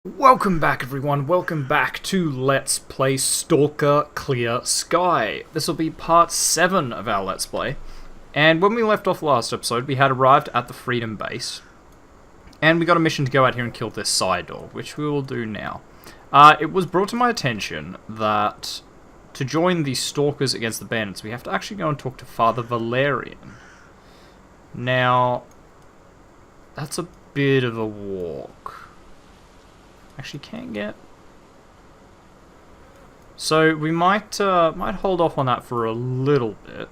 Welcome back everyone, welcome back to Let's Play Stalker Clear Sky. This will be part 7 of our Let's Play. And when we left off last episode, we had arrived at the Freedom Base. And we got a mission to go out here and kill this side door, which we will do now. It was brought to my attention that to join the Stalkers against the Bandits, we have to actually go and talk to Father Valerian. Now, that's a bit of a walk. Actually can't get. So we might hold off on that for a little bit.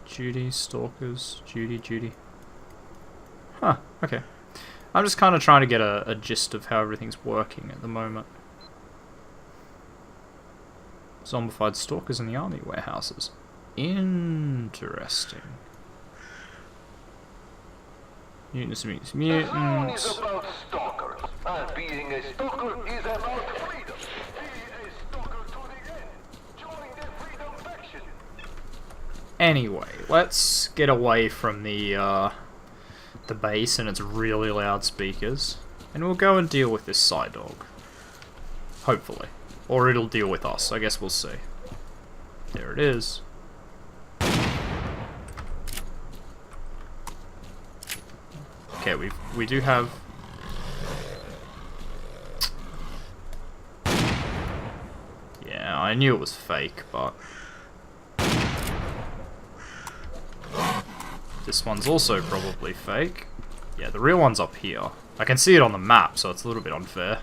Judy, stalkers, Judy. Huh, okay. I'm just kind of trying to get a gist of how everything's working at the moment. Zombified stalkers in the army warehouses. Interesting. Mutants. Mutants. About stalkers, and being a stalker is about freedom. Be a stalker to the end. Join the freedom faction. Anyway, let's get away from the base and its really loud speakers, and we'll go and deal with this side dog. Hopefully, or it'll deal with us. I guess we'll see. There it is. Okay, we do have. Yeah, I knew it was fake, but this one's also probably fake. Yeah, the real one's up here. I can see it on the map, so it's a little bit unfair.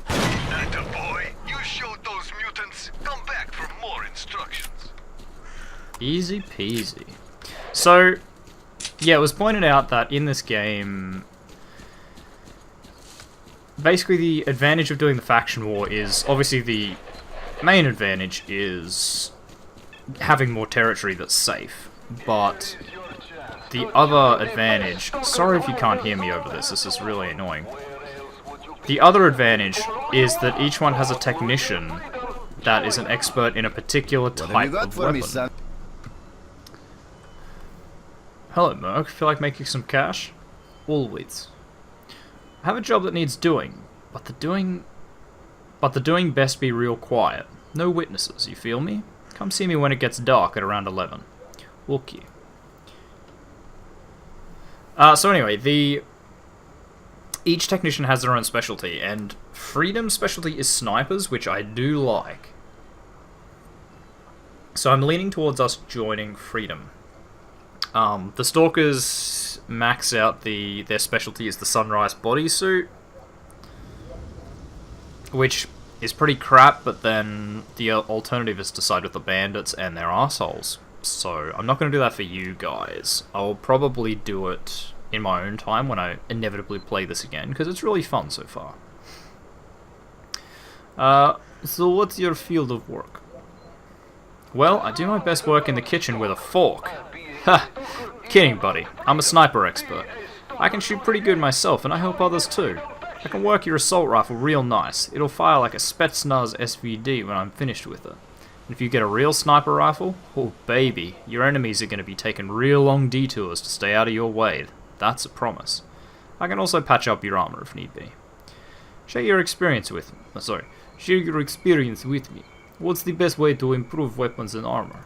Atta boy, you showed those mutants. Come back for more instructions. Easy peasy. So, yeah, it was pointed out that in this game, basically the advantage of doing the faction war is, obviously the main advantage is having more territory that's safe, but the other advantage, sorry if you can't hear me over this is really annoying. The other advantage is that each one has a technician that is an expert in a particular type of weapon. Hello, Merc. Feel like making some cash? Always. I have a job that needs doing, but the doing best be real quiet. No witnesses, you feel me? Come see me when it gets dark at around 11. Okay. So anyway, each technician has their own specialty, and Freedom's specialty is snipers, which I do like. So I'm leaning towards us joining Freedom. The Stalkers max out their specialty is the Sunrise bodysuit, which is pretty crap, but then the alternative is to side with the Bandits and their assholes. So I'm not going to do that for you guys. I'll probably do it in my own time when I inevitably play this again, because it's really fun so far. So what's your field of work? Well, I do my best work in the kitchen with a fork. Ha! Kidding, buddy. I'm a sniper expert. I can shoot pretty good myself, and I help others too. I can work your assault rifle real nice. It'll fire like a Spetsnaz SVD when I'm finished with it. And if you get a real sniper rifle, oh baby, your enemies are going to be taking real long detours to stay out of your way. That's a promise. I can also patch up your armor if need be. Share your experience with me. What's the best way to improve weapons and armor?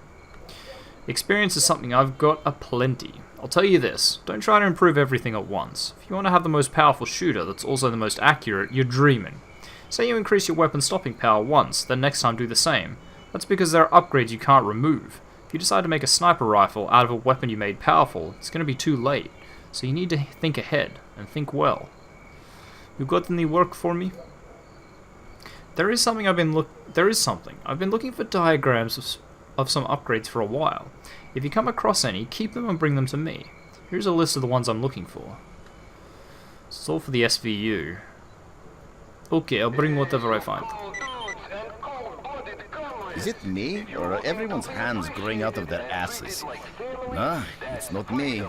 Experience is something I've got aplenty. I'll tell you this, don't try to improve everything at once. If you want to have the most powerful shooter that's also the most accurate, you're dreaming. Say you increase your weapon stopping power once, then next time do the same. That's because there are upgrades you can't remove. If you decide to make a sniper rifle out of a weapon you made powerful, it's going to be too late. So you need to think ahead, and think well. You got any work for me? There is something I've been looking for diagrams of some upgrades for a while. If you come across any, keep them and bring them to me. Here's a list of the ones I'm looking for. It's all for the SVU. Okay, I'll bring whatever I find. Is it me, or are everyone's hands growing out of their asses? Nah, it's not me.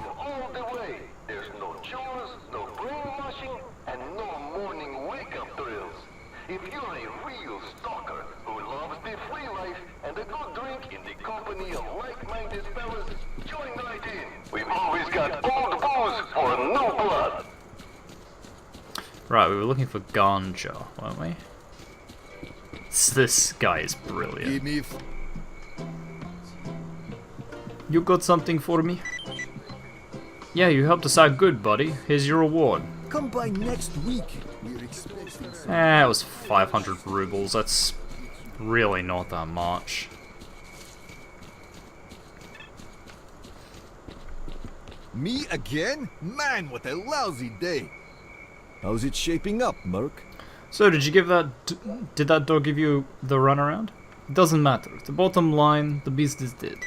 There's no chores, no brainwashing, and no morning wake-up drills. If you're a real stalker who loves the free life and a good drink in the company of like-minded fellas, join right in. We've always got old booze for new blood. Right, we were looking for ganja, weren't we? This guy is brilliant. You got something for me? Yeah, you helped us out good, buddy. Here's your reward. Come by next week. We're expecting some... It was 500 rubles. That's really not that much. Me again? Man, what a lousy day. How's it shaping up, Merc? So, did you give that... Did that dog give you the runaround? It doesn't matter. The bottom line, the beast is dead.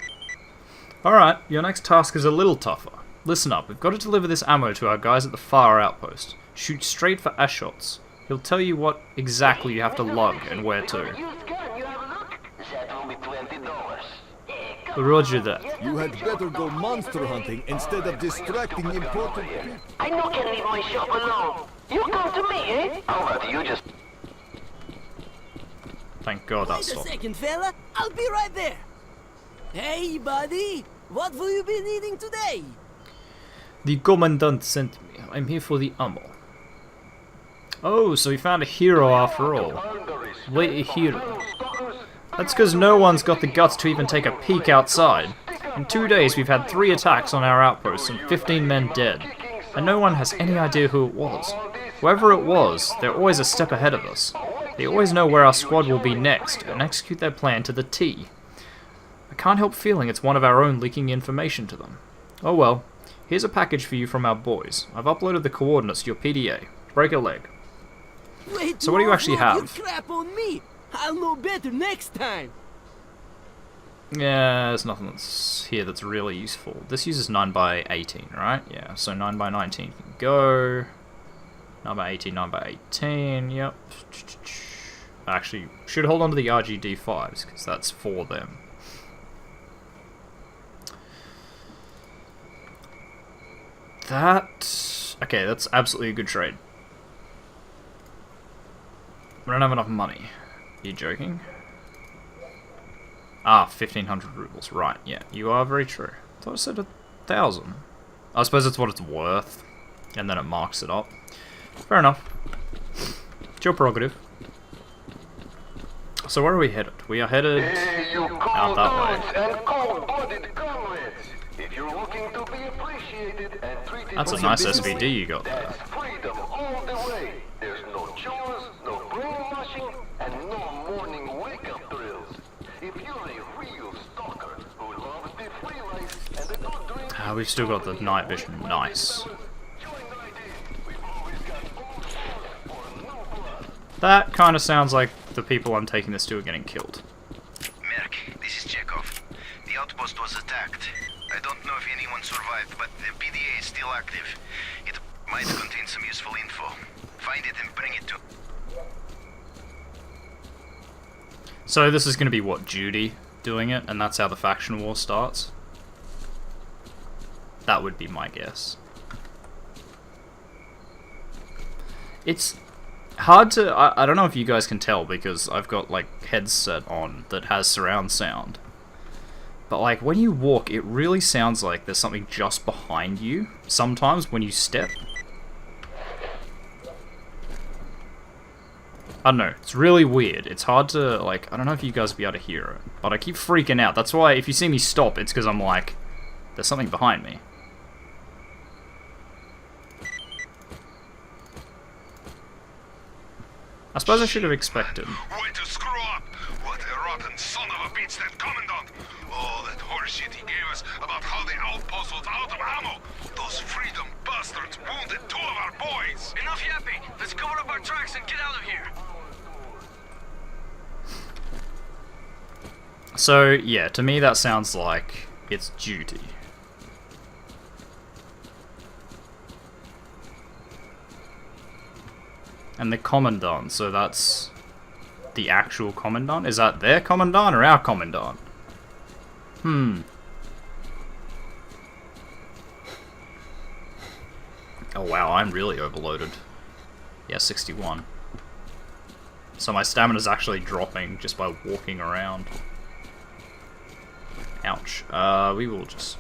Alright, your next task is a little tougher. Listen up, we've got to deliver this ammo to our guys at the far outpost. Shoot straight for Ashot's. He'll tell you what exactly you have to lug and where to. Roger that. You had better go monster hunting instead of distracting important people. I no can leave my shop alone. You come to me, eh? How about you just... Thank God that Wait a stopped. second, fella. I'll be right there. Hey, buddy. What will you be needing today? The commandant sent me. I'm here for the ammo. Oh, so we found a hero after all. Wait, a hero. That's because no one's got the guts to even take a peek outside. In 2 days we've had 3 attacks on our outposts and 15 men dead. And no one has any idea who it was. Whoever it was, they're always a step ahead of us. They always know where our squad will be next and execute their plan to the T. I can't help feeling it's one of our own leaking information to them. Oh well. Here's a package for you from our boys. I've uploaded the coordinates to your PDA. Break a leg. Wait, So what do you actually have? You crap on me. I'll know better next time. Yeah, there's nothing that's here that's really useful. This uses 9x18, right? Yeah, so 9x19 can go. 9x18, 9x18, yep. Actually, should hold on to the RGD5s, because that's for them. Okay, that's absolutely a good trade. We don't have enough money. Are you joking? Ah, 1,500 rubles. Right, yeah. You are very true. I thought I said 1,000. I suppose that's what it's worth. And then it marks it up. Fair enough. It's your prerogative. So where are we headed? We are headed out that way. And cold-blooded comrades. If you're looking to be appreciated and treated That's a with nice dignity, SVD you got there. that's freedom all the way. There's no chores, no brainwashing, and no morning wake-up drills. If you're a real stalker who loves the free life and a good drink... We've still got the night vision. Nice. Join the idea. We've always got old souls for new blood. That kind of sounds like the people I'm taking this to are getting killed. Merc, this is Chekhov. The outpost was attacked. I don't know if anyone survived, but the PDA is still active. It might contain some useful info. Find it and bring it to... So this is going to be, what, Judy doing it, and that's how the faction war starts? That would be my guess. It's hard to... I don't know if you guys can tell, because I've got, like, headset on that has surround sound. But, like, when you walk, it really sounds like there's something just behind you, sometimes, when you step. I don't know, it's really weird. It's hard to, like, I don't know if you guys will be able to hear it, but I keep freaking out. That's why, if you see me stop, it's because I'm like, there's something behind me. I suppose I should have expected. Way to screw up! What a rotten son of a bitch that commandant! Oh, that horseshit he gave us about how the outpost was out of ammo! Those freedom bastards wounded 2 of our boys! Enough yapping. Let's cover up our tracks and get out of here. So, yeah, to me that sounds like it's duty. And the Commandant, so that's the actual Commandant? Is that their Commandant or our Commandant? Oh wow, I'm really overloaded. Yeah, 61. So my stamina's actually dropping just by walking around. Ouch. We will just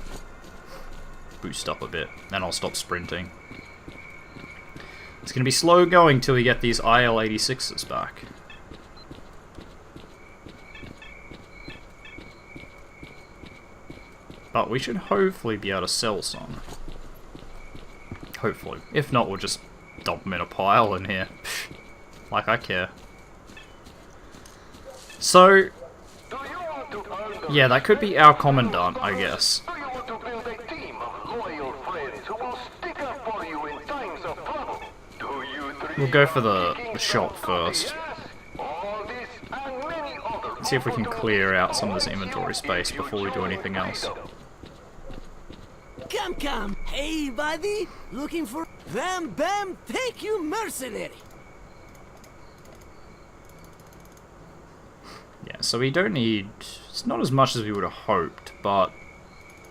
boost up a bit, then I'll stop sprinting. It's going to be slow going till we get these IL-86s back. But we should hopefully be able to sell some. Hopefully. If not, we'll just dump them in a pile in here. Like I care. So, yeah, that could be our commandant, I guess. Do you want to build a team of loyal friends who will stick up for you in times of trouble? Do you dream We'll go for the of shop first. all this and many other See if we can clear out some of this inventory space before we do anything else. Come, come. Hey, buddy. Looking for... Bam, bam, take you, mercenary. Yeah, so we don't need... It's not as much as we would have hoped, but...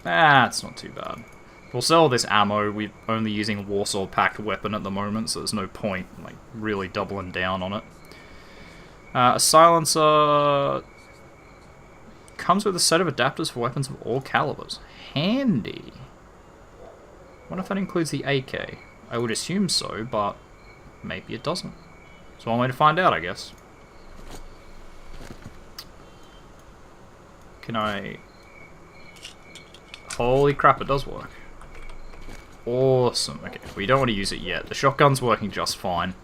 it's not too bad. We'll sell this ammo. We're only using a Warsaw packed weapon at the moment, so there's no point like really doubling down on it. A silencer... Comes with a set of adapters for weapons of all calibers. Handy. I wonder if that includes the AK. I would assume so, but maybe it doesn't. It's one way to find out, I guess. Can I... Holy crap, it does work. Awesome. Okay, we don't want to use it yet. The shotgun's working just fine.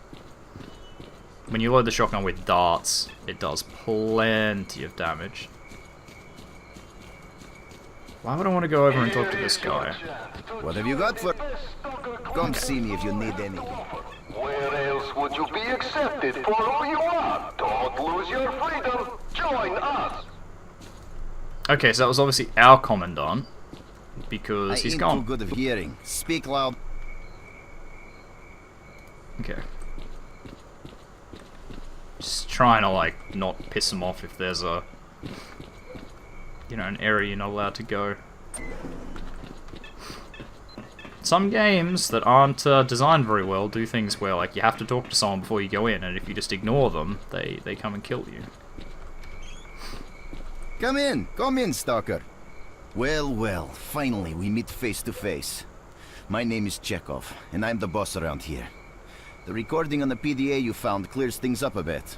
When you load the shotgun with darts, it does plenty of damage. Why would I want to go over and talk to this guy? What have you got for... Come see me if you need anything. Where else would you be accepted for who you are? Don't lose your freedom. Join us. Okay, so that was obviously our commandant, because he's I ain't gone. too good of hearing. Speak loud. Okay. Just trying to, like, not piss him off if there's a... You know, an area you're not allowed to go. Some games that aren't designed very well do things where, like, you have to talk to someone before you go in, and if you just ignore them, they come and kill you. Come in, S.T.A.L.K.E.R. Well, well, finally we meet face to face. My name is Chekhov, and I'm the boss around here. The recording on the PDA you found clears things up a bit.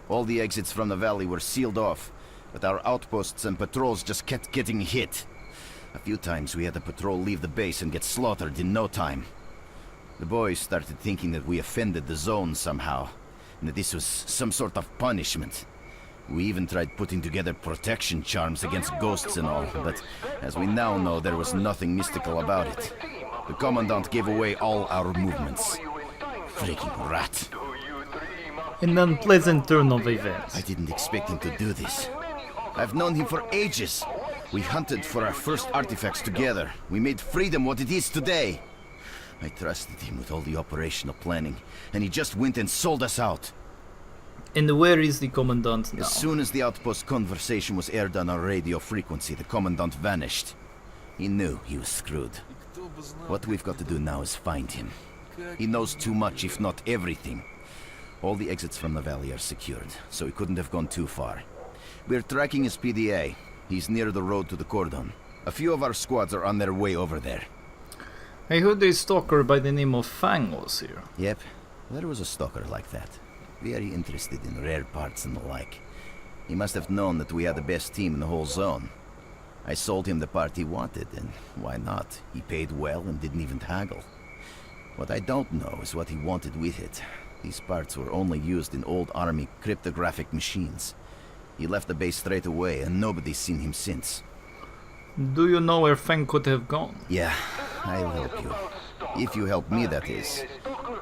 All the exits from the valley were sealed off, but our outposts and patrols just kept getting hit. A few times we had a patrol leave the base and get slaughtered in no time. The boys started thinking that we offended the zone somehow, and that this was some sort of punishment. We even tried putting together protection charms against ghosts and all, but as we now know, there was nothing mystical about it. The Commandant gave away all our movements. Freaking rat. An unpleasant turn of events. I didn't expect him to do this. I've known him for ages. We hunted for our first artifacts together. We made freedom what it is today. I trusted him with all the operational planning, and he just went and sold us out. And where is the Commandant now? As soon as the outpost conversation was aired on our radio frequency, the Commandant vanished. He knew he was screwed. What we've got to do now is find him. He knows too much, if not everything. All the exits from the valley are secured, so he couldn't have gone too far. We're tracking his PDA. He's near the road to the cordon. A few of our squads are on their way over there. I heard a stalker by the name of Fang was here. Yep, there was a stalker like that. Very interested in rare parts and the like. He must have known that we had the best team in the whole zone. I sold him the part he wanted, and why not? He paid well and didn't even haggle. What I don't know is what he wanted with it. These parts were only used in old army cryptographic machines. He left the base straight away, and nobody's seen him since. Do you know where Fang could have gone? Yeah, I'll help you. If you help me, that is.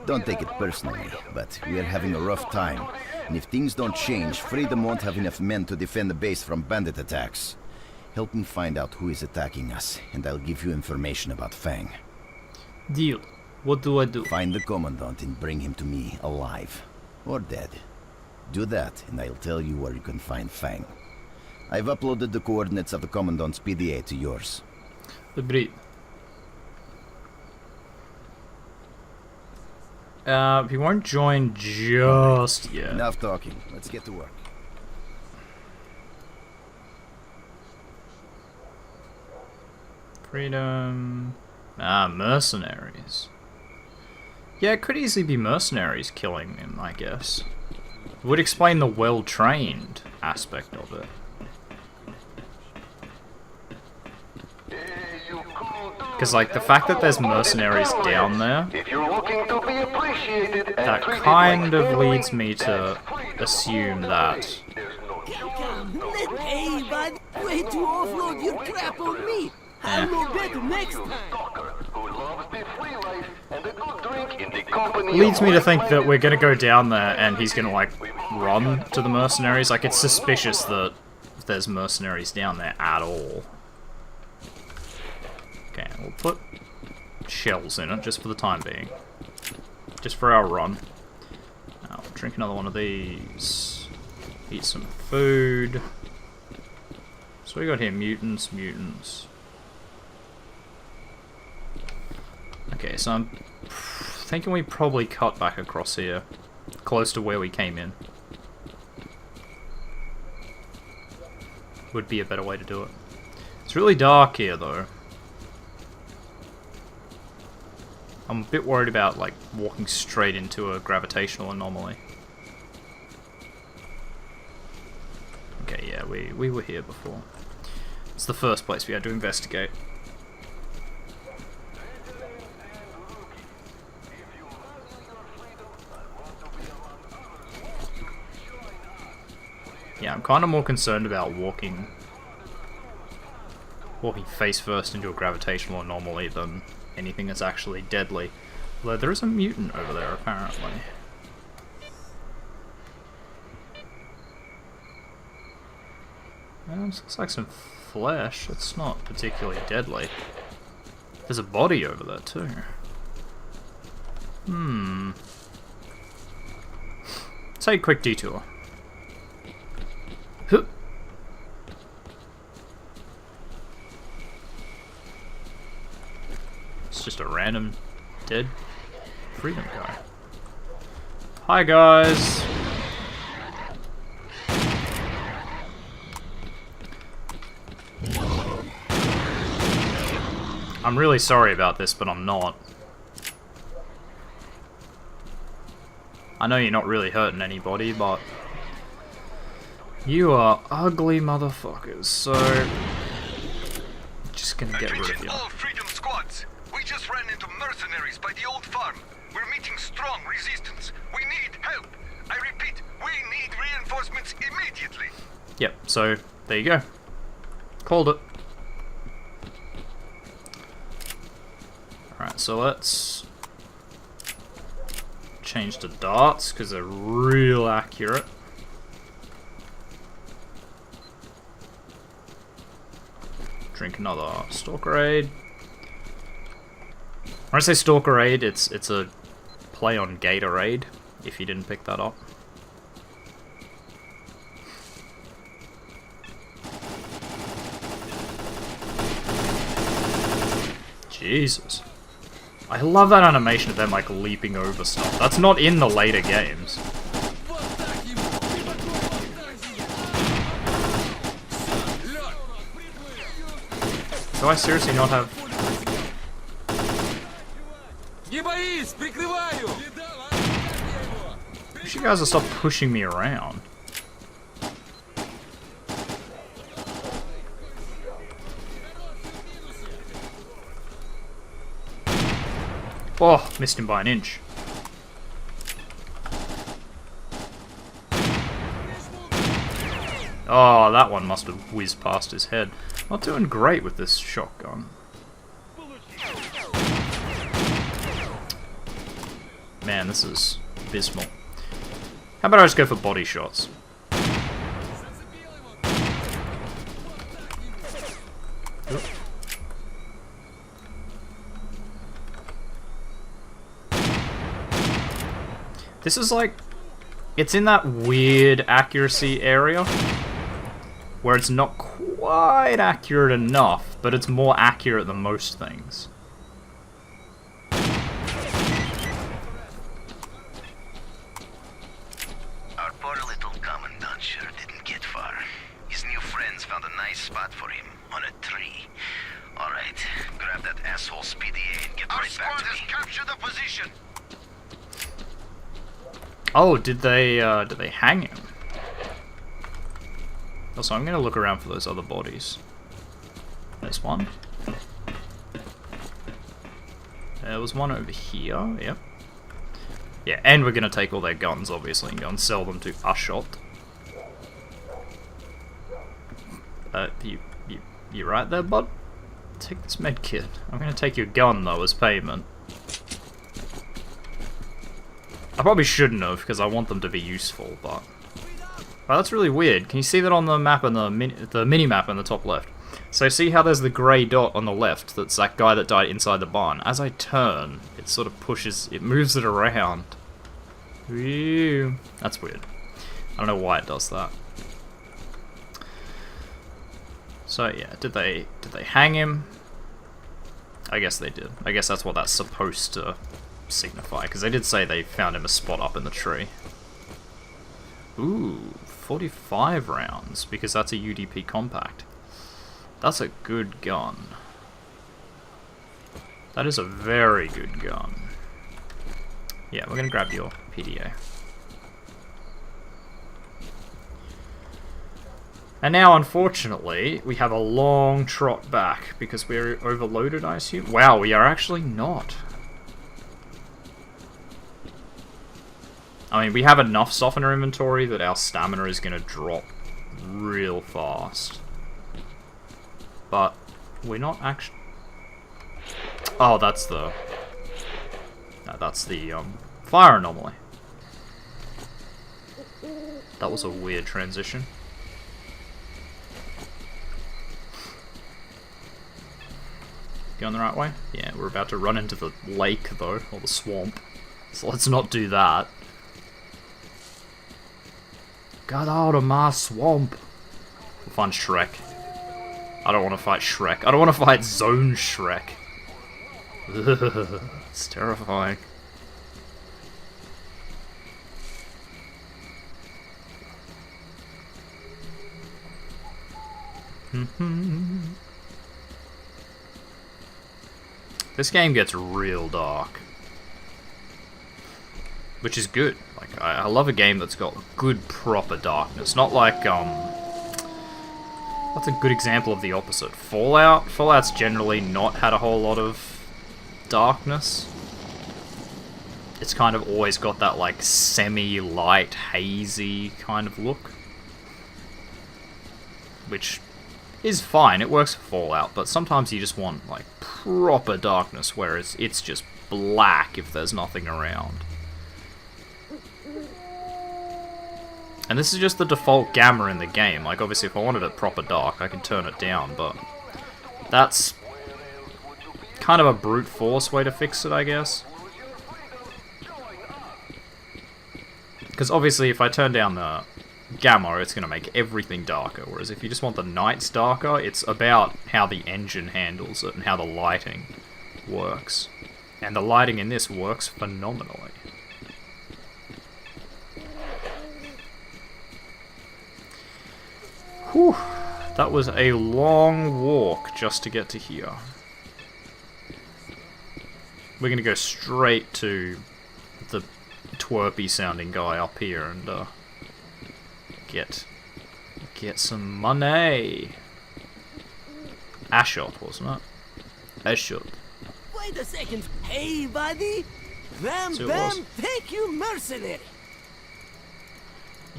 Don't take it personally, but we're having a rough time. And if things don't change, Freedom won't have enough men to defend the base from bandit attacks. Help me find out who is attacking us, and I'll give you information about Fang. Deal. What do I do? Find the Commandant and bring him to me, alive. Or dead. Do that, and I'll tell you where you can find Fang. I've uploaded the coordinates of the Commandant's PDA to yours. Agreed. He won't join just yet. Enough talking. Let's get to work. Freedom. Mercenaries. Yeah, it could easily be mercenaries killing him, I guess. It would explain the well-trained aspect of it. Because, like, the fact that there's mercenaries down there, that kind of leads me to assume that... Hey, bud, way to offload your crap on me. I'll know better next time. Leads me to think that we're gonna go down there and he's gonna, like, run to the mercenaries. Like, it's suspicious that there's mercenaries down there at all. Okay, we'll put shells in it just for the time being. Just for our run. Now, we'll drink another one of these. Eat some food. So we got here mutants, mutants. Okay, so I'm thinking we probably cut back across here. Close to where we came in. Would be a better way to do it. It's really dark here though. I'm a bit worried about, like, walking straight into a gravitational anomaly. Okay, yeah, we were here before. It's the first place we had to investigate. Yeah, I'm kind of more concerned about walking face first into a gravitational anomaly than anything that's actually deadly. Although there is a mutant over there, apparently. This looks like some flesh. It's not particularly deadly. There's a body over there, too. Take a quick detour. Huh. It's just a random dead freedom guy. Hi guys! I'm really sorry about this, but I'm not. I know you're not really hurting anybody, but you are ugly motherfuckers, so just gonna get rid of you. All freedom squads. We just ran into mercenaries by the old farm. We're meeting strong resistance. We need help. I repeat, we need reinforcements immediately. Yep, so there you go. Called it. Alright, so let's change to darts, because they're real accurate. Drink another S.T.A.L.K.E.R. When I say S.T.A.L.K.E.R, it's a play on Gatorade, if you didn't pick that up. Jesus. I love that animation of them, like, leaping over stuff. That's not in the later games. Do I seriously not have... Wish you guys would stop pushing me around. Oh, missed him by an inch. Oh, that one must have whizzed past his head. Not doing great with this shotgun. Man, this is abysmal. How about I just go for body shots? Oop. This is like... It's in that weird accuracy area where it's not quite accurate enough, but it's more accurate than most things. Our poor little commandant sure didn't get far. His new friends found a nice spot for him on a tree. Alright, grab that asshole's PDA and get right back to me. Our squad has captured the position. Oh, did they hang him? Also, I'm gonna look around for those other bodies. There's one. There was one over here, yep. Yeah, and we're gonna take all their guns, obviously, and go and sell them to Ashot. You right there, bud? Take this med kit. I'm gonna take your gun, though, as payment. I probably shouldn't have, because I want them to be useful, but... Oh, that's really weird. Can you see that on the map, on the mini-map in the top left? So see how there's the grey dot on the left? That's that guy that died inside the barn. As I turn, it sort of pushes... It moves it around. Ew. That's weird. I don't know why it does that. So yeah, did they hang him? I guess they did. I guess that's what that's supposed to signify, because they did say they found him a spot up in the tree. Ooh, 45 rounds, because that's a UDP compact. That's a good gun. That is a very good gun. Yeah, we're gonna grab your PDA. And now, unfortunately, we have a long trot back, because we're overloaded, I assume? Wow, we are actually not. I mean, we have enough softener inventory that our stamina is going to drop real fast. But we're not actually... Oh, that's the... No, that's the fire anomaly. That was a weird transition. Going the right way? Yeah, we're about to run into the lake, though, or the swamp. So let's not do that. Get out of my swamp. We'll find Shrek. I don't want to fight Shrek. I don't want to fight Zone Shrek. It's terrifying. This game gets real dark. Which is good. Like, I love a game that's got good, proper darkness. Not like, what's a good example of the opposite? Fallout? Fallout's generally not had a whole lot of darkness. It's kind of always got that, like, semi-light, hazy kind of look. Which is fine, it works for Fallout, but sometimes you just want, like, proper darkness, where it's just black if there's nothing around. And this is just the default gamma in the game. Like, obviously, if I wanted it proper dark, I can turn it down, but that's kind of a brute force way to fix it, I guess. Because obviously, if I turn down the gamma, it's going to make everything darker, whereas if you just want the nights darker, it's about how the engine handles it and how the lighting works. And the lighting in this works phenomenally. Whew, that was a long walk just to get to here. We're gonna go straight to the twerpy sounding guy up here and get some money. Ashot, wasn't it? Ashot. Wait a second. Hey, buddy. Bam, So it bam, was. thank you, mercenary.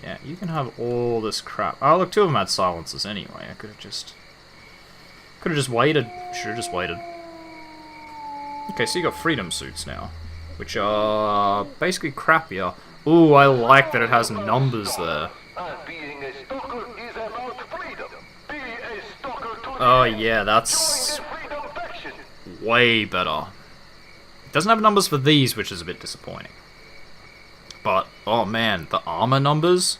Yeah, you can have all this crap. Oh, look, two of them had silencers anyway. I could have just waited. Should have just waited. Okay, so you got freedom suits now, which are basically crappier. Ooh, I like that it has numbers there. And being a stalker is about freedom. Be a stalker today. Oh yeah, that's Join the freedom faction. way better. It doesn't have numbers for these, which is a bit disappointing. But, oh man, the armor numbers?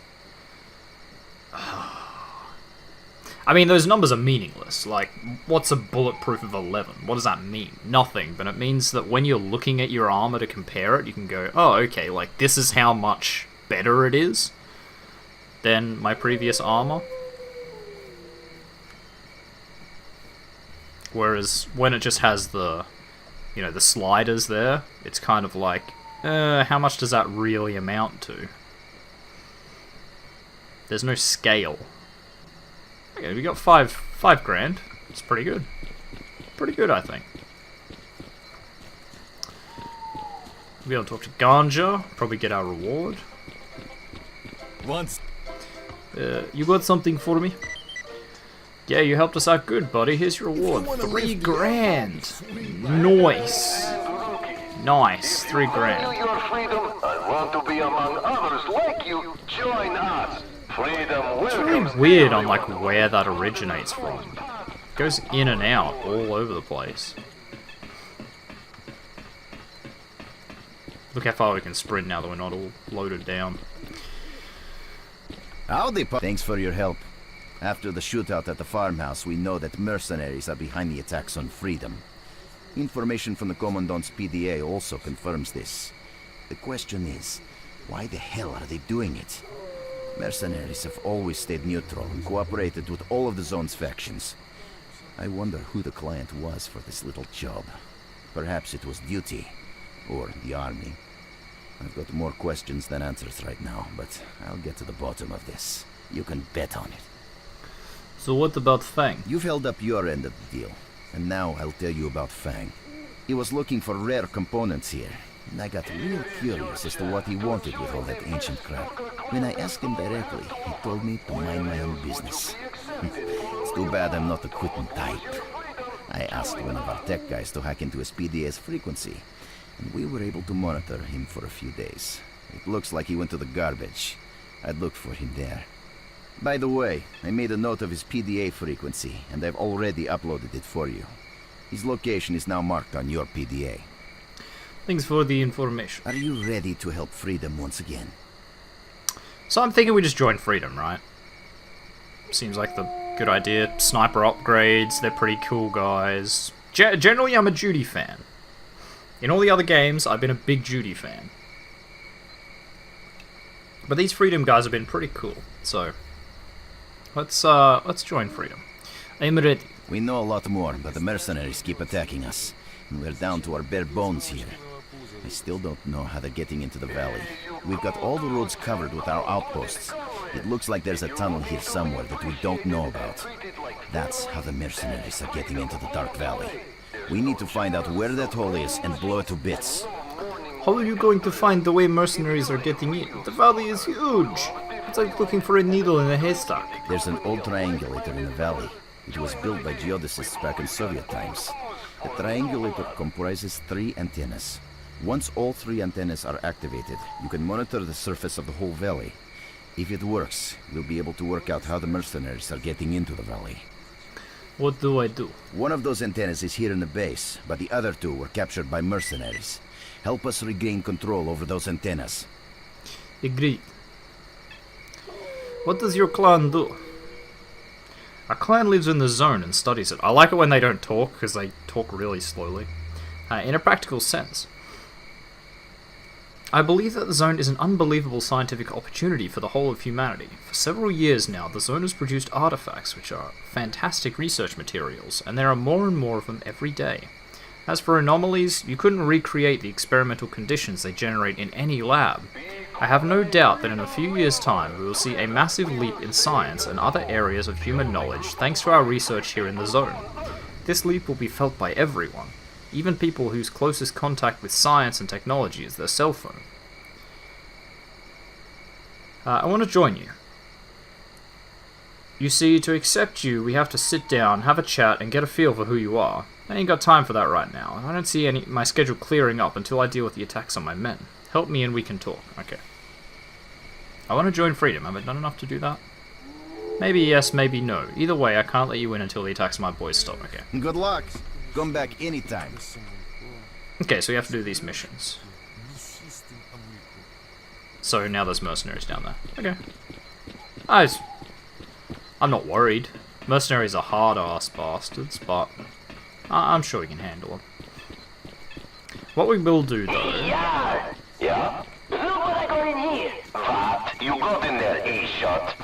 I mean, those numbers are meaningless. Like, what's a bulletproof of 11? What does that mean? Nothing, but it means that when you're looking at your armor to compare it, you can go, oh, okay, like, this is how much better it is than my previous armor. Whereas, when it just has the, you know, the sliders there, it's kind of like, How much does that really amount to? There's no scale. Okay, we got five grand. It's pretty good. Pretty good, I think. We'll be able to talk to Ganja, probably get our reward. Once. You got something for me? Yeah, you helped us out good, buddy. Here's your reward. 3 grand. Nice. Nice. 3 grand. Your freedom and want to be among others like you, join us. Freedom It's welcomes really weird on like where that originates from. It goes in and out all over the place. Look how far we can sprint now that we're not all loaded down. Howdy, thanks for your help. After the shootout at the farmhouse, we know that mercenaries are behind the attacks on Freedom. Information from the Commandant's PDA also confirms this. The question is, why the hell are they doing it? Mercenaries have always stayed neutral and cooperated with all of the zone's factions. I wonder who the client was for this little job. Perhaps it was duty, or the army. I've got more questions than answers right now, but I'll get to the bottom of this. You can bet on it. So what about Fang? You've held up your end of the deal, and now I'll tell you about Fang. He was looking for rare components here, and I got real curious as to what he wanted with all that ancient crap. When I asked him directly, he told me to mind my own business. It's too bad I'm not the quitting type. I asked one of our tech guys to hack into his PDA's frequency, and we were able to monitor him for a few days. It looks like he went to the garbage. I'd looked for him there. By the way, I made a note of his PDA frequency, and I've already uploaded it for you. His location is now marked on your PDA. Thanks for the information. Are you ready to help Freedom once again? So I'm thinking we just join Freedom, right? Seems like the good idea. Sniper upgrades, they're pretty cool guys. Generally, I'm a Judy fan. In all the other games, I've been a big Judy fan. But these Freedom guys have been pretty cool, so let's join Freedom. I'm ready. We know a lot more, but the mercenaries keep attacking us, and we're down to our bare bones here. I still don't know how they're getting into the valley. We've got all the roads covered with our outposts. It looks like there's a tunnel here somewhere that we don't know about. That's how the mercenaries are getting into the Dark Valley. We need to find out where that hole is and blow it to bits. How are you going to find the way mercenaries are getting in? The valley is huge. It's like looking for a needle in a haystack. There's an old triangulator in the valley. It was built by geodesists back in Soviet times. The triangulator comprises 3 antennas. Once all 3 antennas are activated, you can monitor the surface of the whole valley. If it works, we'll be able to work out how the mercenaries are getting into the valley. What do I do? One of those antennas is here in the base, but the other 2 were captured by mercenaries. Help us regain control over those antennas. Agreed. What does your clan do? Our clan lives in the zone and studies it. I like it when they don't talk, because they talk really slowly. In a practical sense. I believe that the zone is an unbelievable scientific opportunity for the whole of humanity. For several years now, the zone has produced artifacts which are fantastic research materials, and there are more and more of them every day. As for anomalies, you couldn't recreate the experimental conditions they generate in any lab. I have no doubt that in a few years' time we will see a massive leap in science and other areas of human knowledge thanks to our research here in the zone. This leap will be felt by everyone, even people whose closest contact with science and technology is their cell phone. I want to join you. You see, to accept you, we have to sit down, have a chat, and get a feel for who you are. I ain't got time for that right now, and I don't see my schedule clearing up until I deal with the attacks on my men. Help me and we can talk. Okay. I want to join Freedom. Have I done enough to do that? Maybe yes, maybe no. Either way, I can't let you in until the attacks on my boys stop. Okay. Good luck. Come back anytime. Okay, so we have to do these missions. So now there's mercenaries down there. Okay. I'm not worried. Mercenaries are hard-ass bastards, but I'm sure we can handle them. What we will do, though... Yeah. Look what I got in here. What? You got in there, A-shot.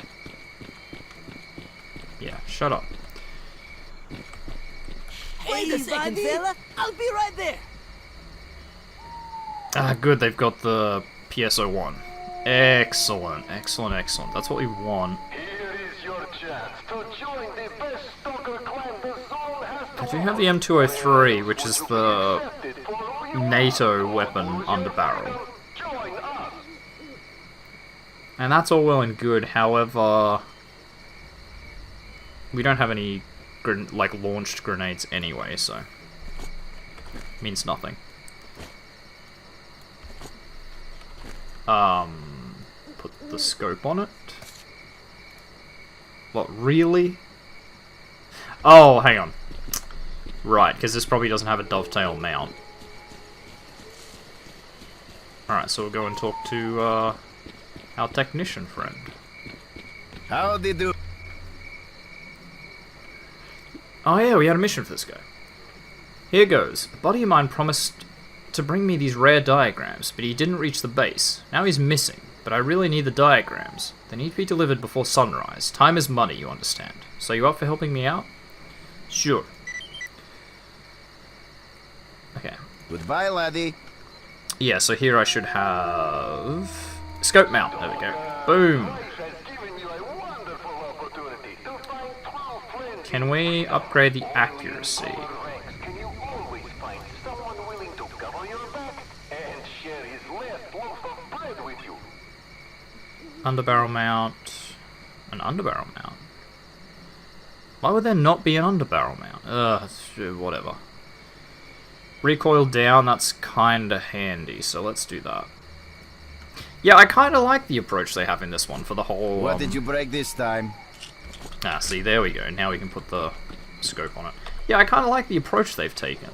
Yeah, shut up. Wait a second, fella. I'll be right there. Ah, good, they've got the PSO1. Excellent, excellent, excellent. That's what we want. Here is your chance to join the best stalker clan the zone has to I do have the M203, which is the NATO weapon underbarrel. join us. And that's all well and good, however... we don't have any, like, launched grenades anyway, so... means nothing. Put the scope on it. What, really? Oh, hang on. Right, because this probably doesn't have a dovetail mount. Alright, so we'll go and talk to, our technician friend. How they do? Oh yeah, we had a mission for this guy. Here goes. A buddy of mine promised to bring me these rare diagrams, but he didn't reach the base. Now he's missing, but I really need the diagrams. They need to be delivered before sunrise. Time is money, you understand. So you up for helping me out? Sure. Okay. Goodbye, laddie. Yeah, so here I should have... scope mount. There we go. Boom. Life has given you a wonderful opportunity to find 12 friends. Can we upgrade the accuracy? Ranks, can you always find someone willing to cover your back and share his last loaf of bread with you? Underbarrel mount. An underbarrel mount? Why would there not be an underbarrel mount? Whatever. Recoil down, that's kinda handy, so let's do that. Yeah, I kinda like the approach they have in this one for the whole... What did you break this time? Ah, see, there we go. Now we can put the scope on it. Yeah, I kinda like the approach they've taken.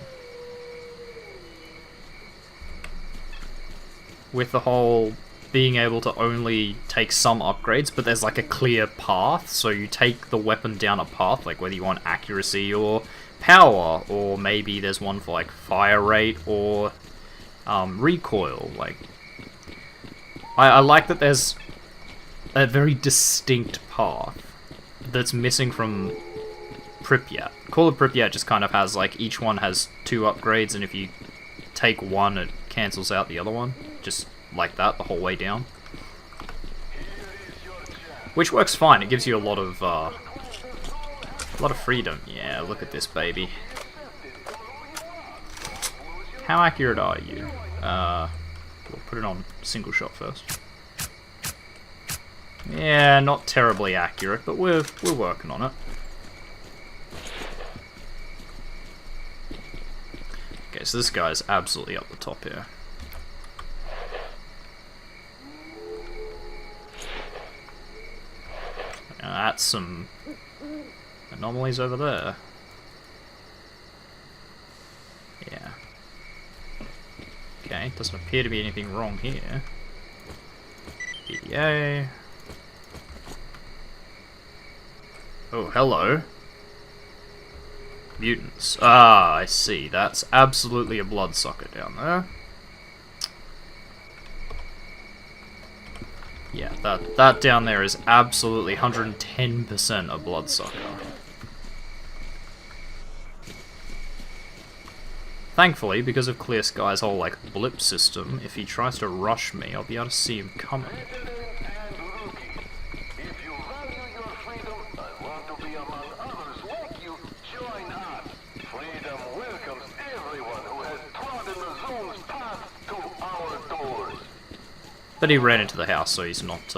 With the whole being able to only take some upgrades, but there's like a clear path, so you take the weapon down a path, like whether you want accuracy or power, or maybe there's one for like fire rate or recoil. Like, I like that there's a very distinct path that's missing from Pripyat. Call of Pripyat just kind of has like, each one has 2 upgrades, and if you take one, it cancels out the other one, just like that the whole way down. Which works fine. It gives you a lot of freedom. Yeah, look at this baby. How accurate are you? We'll put it on single shot first. Yeah, not terribly accurate, but we're working on it. Okay, so this guy's absolutely up the top here. That's some anomalies over there. Yeah. Okay, doesn't appear to be anything wrong here. PDA. Oh, hello. Mutants. Ah, I see. That's absolutely a bloodsucker down there. Yeah, that down there is absolutely 110% a bloodsucker. Thankfully, because of Clear Sky's whole, like, blip system, if he tries to rush me, I'll be able to see him coming. If you value your freedom and want to be among others like you, join us. Freedom welcomes everyone who has trodden the zone's path to our doors. But he ran into the house, so he's not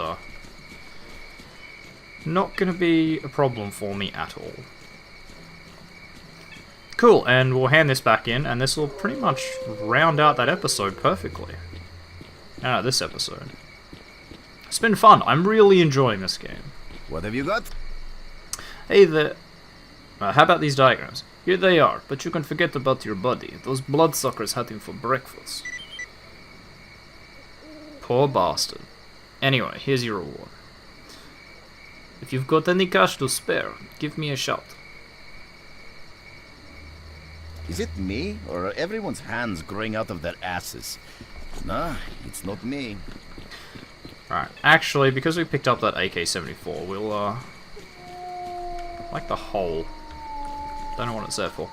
gonna be a problem for me at all. Cool, and we'll hand this back in, and this will pretty much round out that episode perfectly. This episode. It's been fun. I'm really enjoying this game. What have you got? Hey there. How about these diagrams? Here they are, but you can forget about your buddy. Those bloodsuckers had him for breakfast. Poor bastard. Anyway, here's your reward. If you've got any cash to spare, give me a shout. Is it me, or are everyone's hands growing out of their asses? Nah, it's not me. Alright, actually, because we picked up that AK-74, we'll, like the hole. Don't know what it's there for.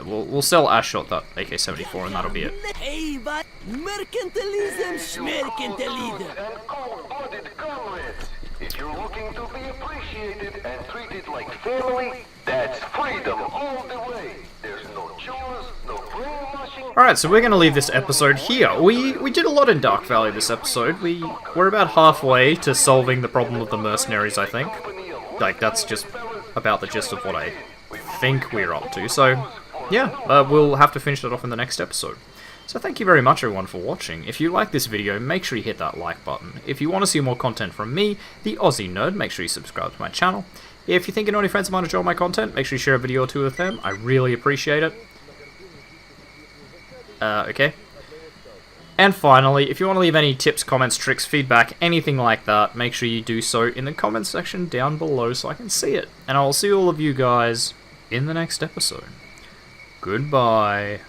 we'll sell Ashshot that AK-74 and that'll be it. Hey, but mercantilism, schmercantilism. And cold-blooded comrades. If you're looking to be appreciated and treated like family, that's freedom all the way. There's no chores, no brainwashing. Alright, so we're going to leave this episode here. We did a lot in Dark Valley this episode. We're about halfway to solving the problem of the mercenaries, I think. Like, that's just about the gist of what I think we're up to. So, yeah, we'll have to finish that off in the next episode. So thank you very much everyone for watching. If you like this video, make sure you hit that like button. If you want to see more content from me, the Aussie Nerd, make sure you subscribe to my channel. If you think any friends might enjoy my content, make sure you share a video or two with them. I really appreciate it. Okay. And finally, if you want to leave any tips, comments, tricks, feedback, anything like that, make sure you do so in the comments section down below so I can see it. And I will see all of you guys in the next episode. Goodbye.